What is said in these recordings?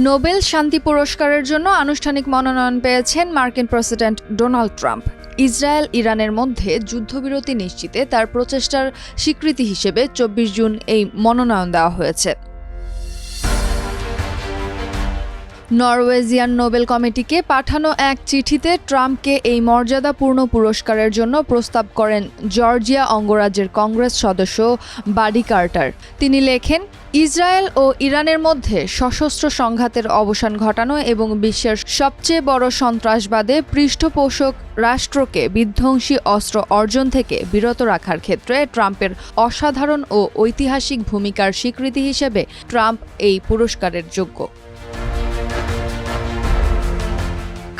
Nobel শান্তি পুরস্কারের জন্য আনুষ্ঠানিক মনোনয়ন পেয়েছেন মার্কিন প্রেসিডেন্ট ডোনাল্ড ট্রাম্প। ইসরায়েল ইরানের মধ্যে যুদ্ধবিরতি নিশ্চিতে তার প্রচেষ্টার স্বীকৃতি হিসেবে ২৪ জুন এই মনোনয়ন দেওয়া হয়েছে। নরওয়েজিয়ান নোবেল কমিটিকে পাঠানো এক চিঠিতে ট্রাম্পকে এই মর্যাদাপূর্ণ পুরস্কারের জন্য প্রস্তাব করেন জর্জিয়া অঙ্গরাজ্যের কংগ্রেস সদস্য বাডি কার্টার। তিনি লেখেন, ইসরায়েল ও ইরানের মধ্যে সশস্ত্র সংঘাতের অবসান ঘটানো এবং বিশ্বের সবচেয়ে বড় সন্ত্রাসবাদে পৃষ্ঠপোষক রাষ্ট্রকে বিধ্বংসী অস্ত্র অর্জন থেকে বিরত রাখার ক্ষেত্রে ট্রাম্পের অসাধারণ ও ঐতিহাসিক ভূমিকার স্বীকৃতি হিসেবে ট্রাম্প এই পুরস্কারের যোগ্য।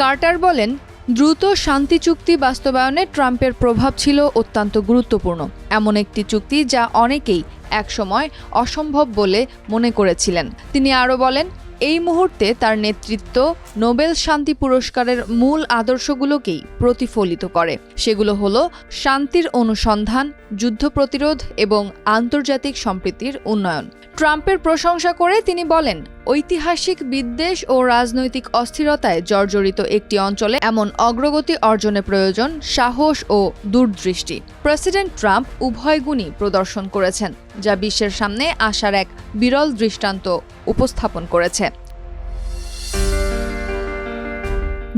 কার্টার বলেন, দ্রুত শান্তি চুক্তি বাস্তবায়নে ট্রাম্পের প্রভাব ছিল অত্যন্ত গুরুত্বপূর্ণ, এমন একটি চুক্তি যা অনেকেই একসময় অসম্ভব বলে মনে করেছিলেন। তিনি আরও বলেন, এই মুহূর্তে তার নেতৃত্ব নোবেল শান্তি পুরস্কারের মূল আদর্শগুলোকেই প্রতিফলিত করে। সেগুলো হলো শান্তির অনুসন্ধান, যুদ্ধ প্রতিরোধ এবং আন্তর্জাতিক সম্প্রীতির উন্নয়ন। ট্রাম্পের প্রশংসা করে তিনি বলেন, ঐতিহাসিক বিদ্বেষ ও রাজনৈতিক অস্থিরতায় জর্জরিত একটি অঞ্চলে এমন অগ্রগতি অর্জনে প্রয়োজন সাহস ও দূরদৃষ্টি। প্রেসিডেন্ট ট্রাম্প উভয় গুণই প্রদর্শন করেছেন, যা বিশ্বের সামনে আসার এক বিরল দৃষ্টান্ত উপস্থাপন করেছে।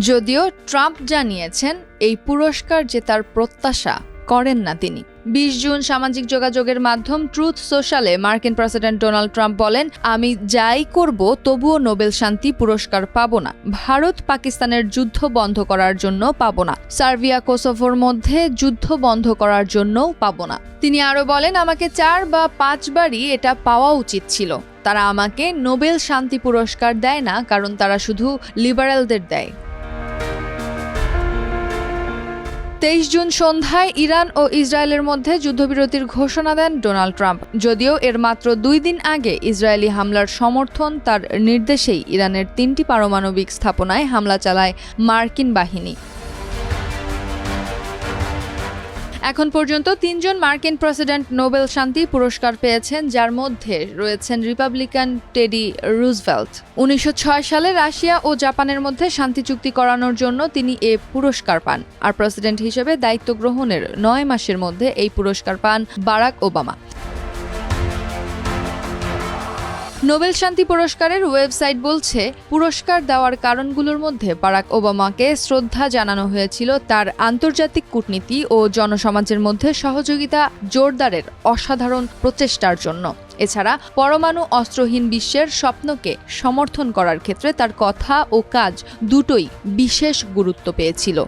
যদিও ট্রাম্প জানিয়েছেন এই পুরস্কার যে তার প্রত্যাশা করেন না তিনি। ২০ জুন সামাজিক যোগাযোগের মাধ্যম ট্রুথ সোশ্যালে মার্কিন প্রেসিডেন্ট ডোনাল্ড ট্রাম্প বলেন, আমি যাই করব তবুও নোবেল শান্তি পুরস্কার পাব না। ভারত পাকিস্তানের যুদ্ধ বন্ধ করার জন্য পাব না। সার্বিয়া কোসোভোর মধ্যে যুদ্ধ বন্ধ করার জন্যও পাব না। তিনি আরও বলেন, আমাকে ৪ বা ৫ বারই এটা পাওয়া উচিত ছিল। তারা আমাকে নোবেল শান্তি পুরস্কার দেয় না, কারণ তারা শুধু লিবারেলদের দেয়। ২৩ জুন সন্ধ্যায় ইরান ও ইসরায়েলের মধ্যে যুদ্ধবিরতির ঘোষণা দেন ডোনাল্ড ট্রাম্প। যদিও এর মাত্র ২ দিন আগে ইসরায়েলি হামলার সমর্থন তার নির্দেশেই ইরানের ৩টি পারমাণবিক স্থাপনায় হামলা চালায় মার্কিন বাহিনী। এখন পর্যন্ত ৩ জন মার্কিন প্রেসিডেন্ট নোবেল শান্তি পুরস্কার পেয়েছেন, যার মধ্যে রয়েছেন রিপাবলিকান টেডি রুজভেল্ট। ১৯০৬ সালে রাশিয়া ও জাপানের মধ্যে শান্তি চুক্তি করানোর জন্য তিনি এ পুরস্কার পান, আর প্রেসিডেন্ট হিসেবে দায়িত্ব গ্রহণের ৯ মাসের মধ্যে এই পুরস্কার পান বারাক ওবামা। নোবেল শান্তি পুরস্কারের ওয়েবসাইট বলছে, পুরস্কার দেওয়ার কারণগুলোর মধ্যে বারাক ওবামাকে শ্রদ্ধা জানানো হয়েছিল তার আন্তর্জাতিক কূটনীতি ও জনসমাজের মধ্যে সহযোগিতা জোরদারের অসাধারণ প্রচেষ্টার জন্য। এছাড়া পরমাণু অস্ত্রহীন বিশ্বের স্বপ্নকে সমর্থন করার ক্ষেত্রে তার কথা ও কাজ দুটোই বিশেষ গুরুত্ব পেয়েছিল।